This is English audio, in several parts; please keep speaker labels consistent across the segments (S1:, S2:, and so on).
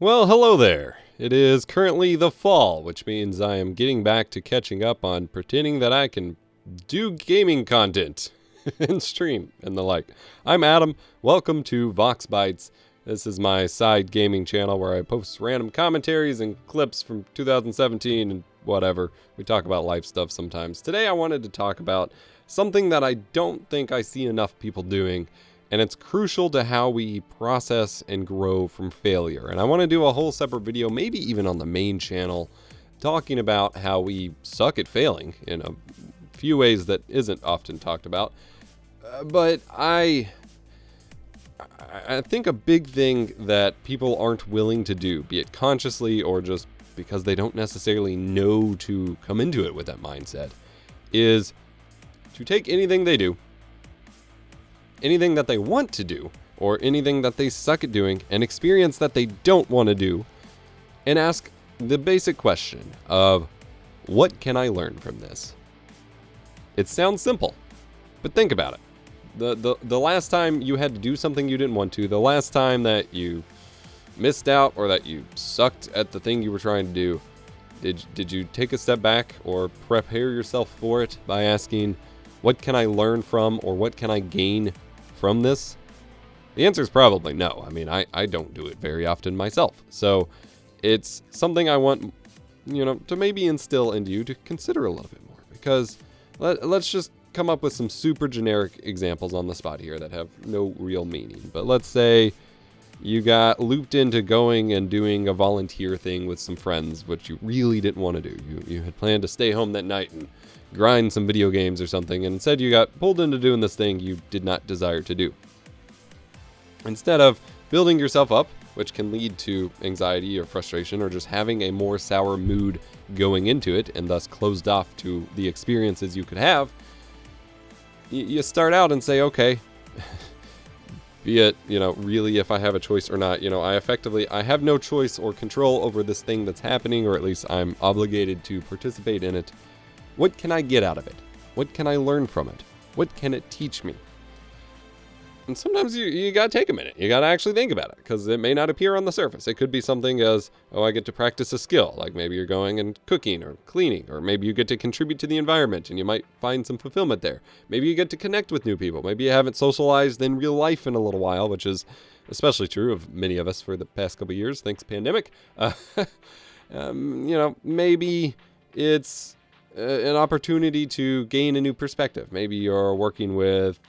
S1: Well, hello there. It is currently the fall, which means I am getting back to catching up on pretending that I can do gaming content and stream and the like. I'm Adam. Welcome to Vox Bites. This is my side gaming channel where I post random commentaries and clips from 2017 and whatever. We talk about life stuff sometimes. Today I wanted to talk about something that I don't think I see enough people doing, and it's crucial to how we process and grow from failure. And I want to do a whole separate video, maybe even on the main channel, talking about how we suck at failing in a few ways that isn't often talked about. But I think a big thing that people aren't willing to do, be it consciously or just because they don't necessarily know to come into it with that mindset, is to take anything they do, anything that they want to do, or anything that they suck at doing, an experience that they don't want to do, and ask the basic question of, what can I learn from this? It sounds simple, but think about it. The last time you had to do something you didn't want to, the last time that you missed out or that you sucked at the thing you were trying to do, did you take a step back or prepare yourself for it by asking, what can I learn from, or what can I gain from this? The answer is probably no. I mean, I don't do it very often myself. So it's something I want, to maybe instill into you to consider a little bit more, because let's just come up with some super generic examples on the spot here that have no real meaning. But let's say you got looped into going and doing a volunteer thing with some friends, which you really didn't want to do. You had planned to stay home that night and grind some video games or something, and instead you got pulled into doing this thing you did not desire to do. Instead of building yourself up, which can lead to anxiety or frustration or just having a more sour mood going into it and thus closed off to the experiences you could have, you start out and say, okay, be it, really if I have a choice or not, I have no choice or control over this thing that's happening, or at least I'm obligated to participate in it. What can I get out of it? What can I learn from it? What can it teach me? And sometimes you gotta take a minute. You gotta actually think about it, because it may not appear on the surface. It could be something as, I get to practice a skill, like maybe you're going and cooking or cleaning, or maybe you get to contribute to the environment and you might find some fulfillment there. Maybe you get to connect with new people. Maybe you haven't socialized in real life in a little while, which is especially true of many of us for the past couple of years, thanks pandemic. Maybe it's an opportunity to gain a new perspective. Maybe you're working with,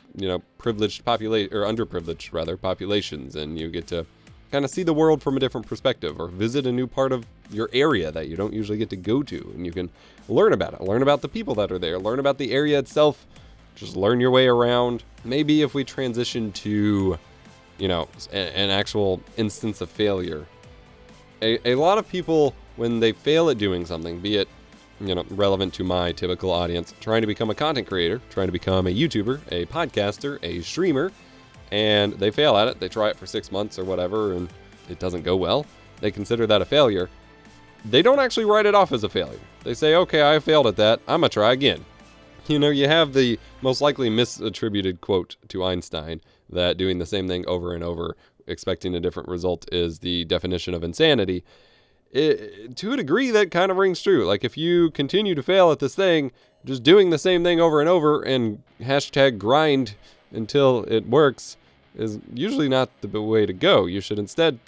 S1: privileged underprivileged rather populations, and you get to kind of see the world from a different perspective, or visit a new part of your area that you don't usually get to go to, and you can learn about it, learn about the people that are there, learn about the area itself, just learn your way around. Maybe if we transition to, an actual instance of failure, a lot of people, when they fail at doing something, be it relevant to my typical audience, trying to become a content creator, trying to become a YouTuber, a podcaster, a streamer, and they fail at it. They try it for 6 months or whatever, and it doesn't go well. They consider that a failure. They don't actually write it off as a failure. They say, okay, I failed at that. I'm going to try again. You have the most likely misattributed quote to Einstein that doing the same thing over and over, expecting a different result, is the definition of insanity. To a degree, that kind of rings true. Like, if you continue to fail at this thing, just doing the same thing over and over and #grind until it works is usually not the way to go. You should instead,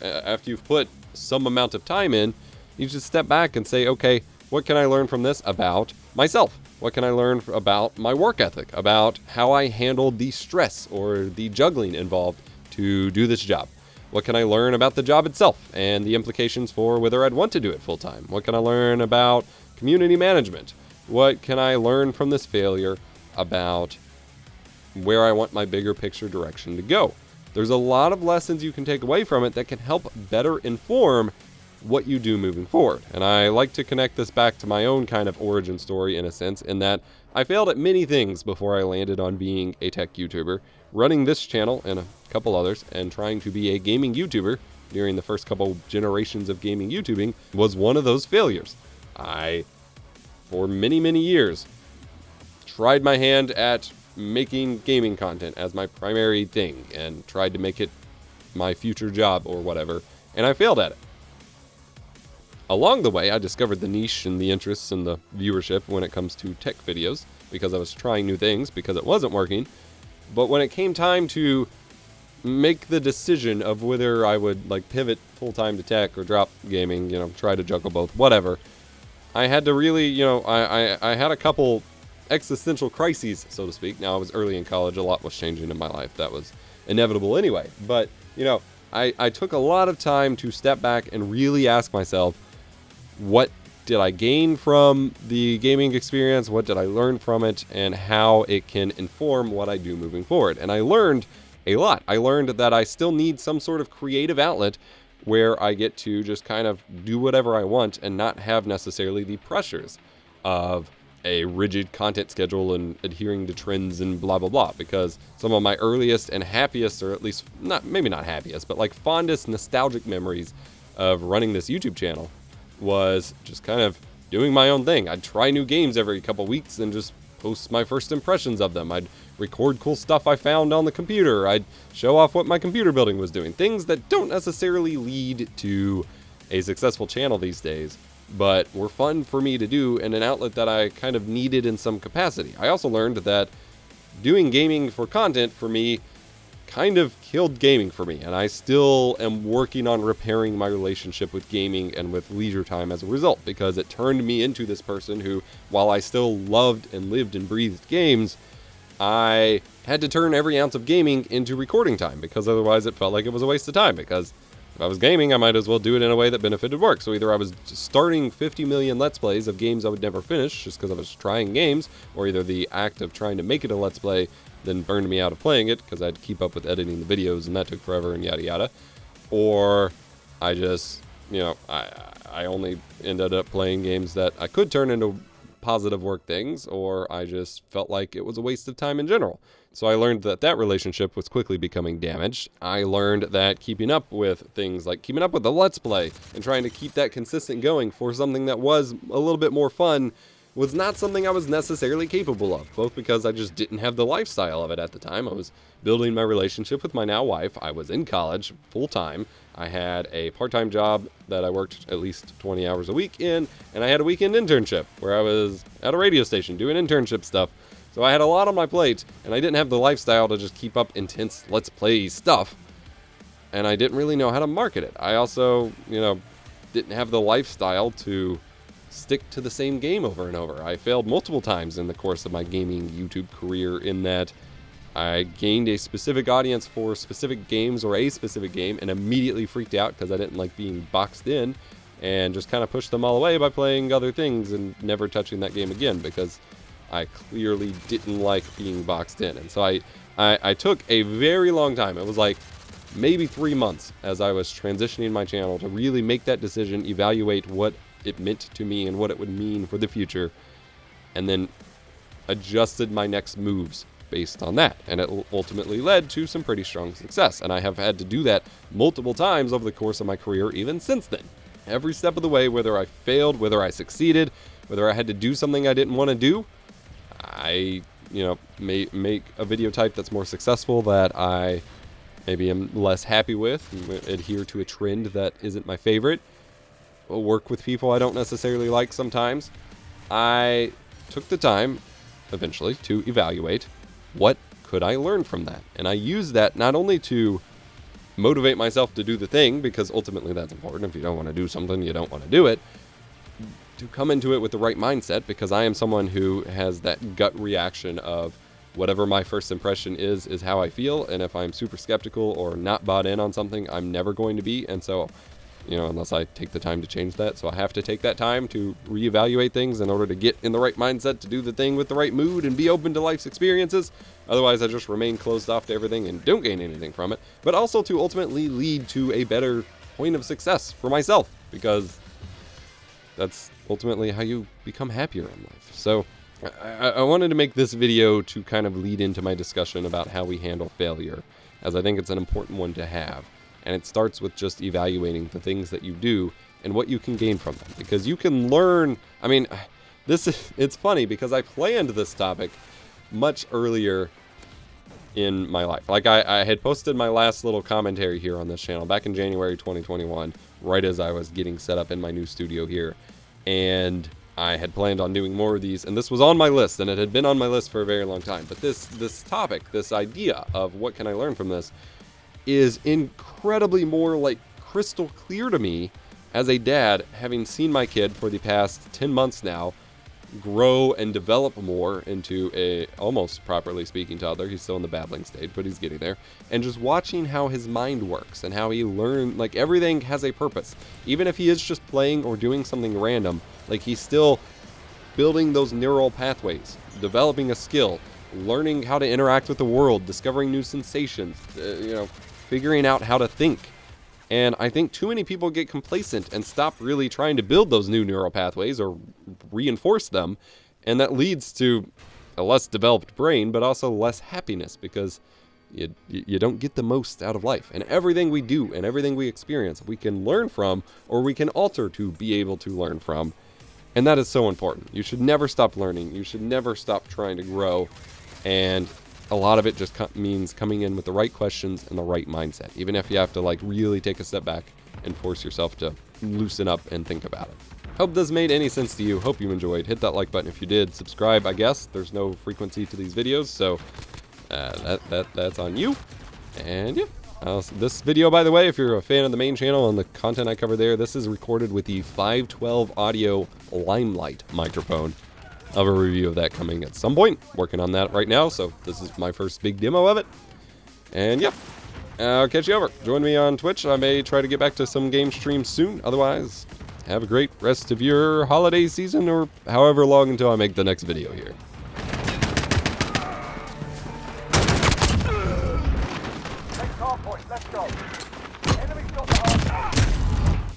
S1: after you've put some amount of time in, you should step back and say, okay, what can I learn from this about myself? What can I learn about my work ethic, about how I handled the stress or the juggling involved to do this job? What can I learn about the job itself and the implications for whether I'd want to do it full time? What can I learn about community management? What can I learn from this failure about where I want my bigger picture direction to go? There's a lot of lessons you can take away from it that can help better inform what you do moving forward. And I like to connect this back to my own kind of origin story, in a sense, in that I failed at many things before I landed on being a tech YouTuber. Running this channel and a couple others, and trying to be a gaming YouTuber during the first couple generations of gaming YouTubing was one of those failures. I, for many, many years, tried my hand at making gaming content as my primary thing and tried to make it my future job or whatever, and I failed at it. Along the way, I discovered the niche and the interests and the viewership when it comes to tech videos, because I was trying new things, because it wasn't working. But when it came time to make the decision of whether I would like pivot full-time to tech or drop gaming, try to juggle both, whatever, I had to really, I had a couple existential crises, so to speak. Now, I was early in college. A lot was changing in my life. That was inevitable anyway. But, I took a lot of time to step back and really ask myself, what did I gain from the gaming experience? What did I learn from it? And how it can inform what I do moving forward. And I learned a lot. I learned that I still need some sort of creative outlet where I get to just kind of do whatever I want and not have necessarily the pressures of a rigid content schedule and adhering to trends and blah, blah, blah. Because some of my earliest and happiest, or at least maybe not happiest, but like fondest nostalgic memories of running this YouTube channel was just kind of doing my own thing. I'd try new games every couple weeks and just post my first impressions of them. I'd record cool stuff I found on the computer. I'd show off what my computer building was doing. Things that don't necessarily lead to a successful channel these days, but were fun for me to do and an outlet that I kind of needed in some capacity. I also learned that doing gaming for content for me kind of killed gaming for me, and I still am working on repairing my relationship with gaming and with leisure time as a result, because it turned me into this person who, while I still loved and lived and breathed games, I had to turn every ounce of gaming into recording time, because otherwise it felt like it was a waste of time, because if I was gaming, I might as well do it in a way that benefited work. So either I was starting 50 million Let's Plays of games I would never finish just because I was trying games, or either the act of trying to make it a Let's Play then burned me out of playing it because I'd keep up with editing the videos and that took forever and yada yada. Or I just, I only ended up playing games that I could turn into positive work things, or I just felt like it was a waste of time in general. So I learned that relationship was quickly becoming damaged. I learned that keeping up with things like keeping up with the Let's Play and trying to keep that consistent going for something that was a little bit more fun was not something I was necessarily capable of, both because I just didn't have the lifestyle of it at the time. I was building my relationship with my now wife. I was in college full-time. I had a part-time job that I worked at least 20 hours a week in, and I had a weekend internship where I was at a radio station doing internship stuff. So I had a lot on my plate, and I didn't have the lifestyle to just keep up intense Let's Play stuff, and I didn't really know how to market it. I also, didn't have the lifestyle to stick to the same game over and over. I failed multiple times in the course of my gaming YouTube career in that I gained a specific audience for specific games or a specific game and immediately freaked out because I didn't like being boxed in, and just kind of pushed them all away by playing other things and never touching that game again because I clearly didn't like being boxed in. And so I took a very long time. It was like maybe 3 months as I was transitioning my channel to really make that decision, evaluate what it meant to me and what it would mean for the future, and then adjusted my next moves based on that. And it ultimately led to some pretty strong success. And I have had to do that multiple times over the course of my career even since then. Every step of the way, whether I failed, whether I succeeded, whether I had to do something I didn't want to do, I, may make a video type that's more successful that I maybe am less happy with, adhere to a trend that isn't my favorite, work with people I don't necessarily like sometimes. I took the time eventually to evaluate what could I learn from that. And I used that not only to motivate myself to do the thing, because ultimately that's important. If you don't want to do something, you don't want to do it. To come into it with the right mindset, because I am someone who has that gut reaction of whatever my first impression is how I feel. And if I'm super skeptical or not bought in on something, I'm never going to be. And so, unless I take the time to change that. So I have to take that time to reevaluate things in order to get in the right mindset to do the thing with the right mood and be open to life's experiences. Otherwise, I just remain closed off to everything and don't gain anything from it. But also to ultimately lead to a better point of success for myself, because that's ultimately how you become happier in life. So I wanted to make this video to kind of lead into my discussion about how we handle failure, as I think it's an important one to have. And it starts with just evaluating the things that you do and what you can gain from them. Because you can learn, it's funny because I planned this topic much earlier in my life. Like I had posted my last little commentary here on this channel back in January 2021, right as I was getting set up in my new studio here. And I had planned on doing more of these, and this was on my list, and it had been on my list for a very long time. But this topic, this idea of what can I learn from this, is incredibly more like crystal clear to me as a dad, having seen my kid for the past 10 months now grow and develop more into a almost properly speaking toddler. He's still in the babbling stage, but he's getting there. And just watching how his mind works and how he learns, like everything has a purpose. Even if he is just playing or doing something random, like he's still building those neural pathways, developing a skill, learning how to interact with the world, discovering new sensations, figuring out how to think. And I think too many people get complacent and stop really trying to build those new neural pathways or reinforce them. And that leads to a less developed brain, but also less happiness, because you don't get the most out of life. And everything we do and everything we experience, we can learn from, or we can alter to be able to learn from. And that is so important. You should never stop learning. You should never stop trying to grow. And a lot of it just means coming in with the right questions and the right mindset, even if you have to like really take a step back and force yourself to loosen up and think about it. Hope this made any sense to you. Hope you enjoyed. Hit that like button if you did. Subscribe, I guess. There's no frequency to these videos, so that's on you. And yeah, this video, by the way, if you're a fan of the main channel and the content I cover there, this is recorded with the 512 Audio Limelight microphone. I'll have a review of that coming at some point. Working on that right now, so this is my first big demo of it. And yeah, I'll catch you over. Join me on Twitch. I may try to get back to some game streams soon. Otherwise, have a great rest of your holiday season, or however long until I make the next video here.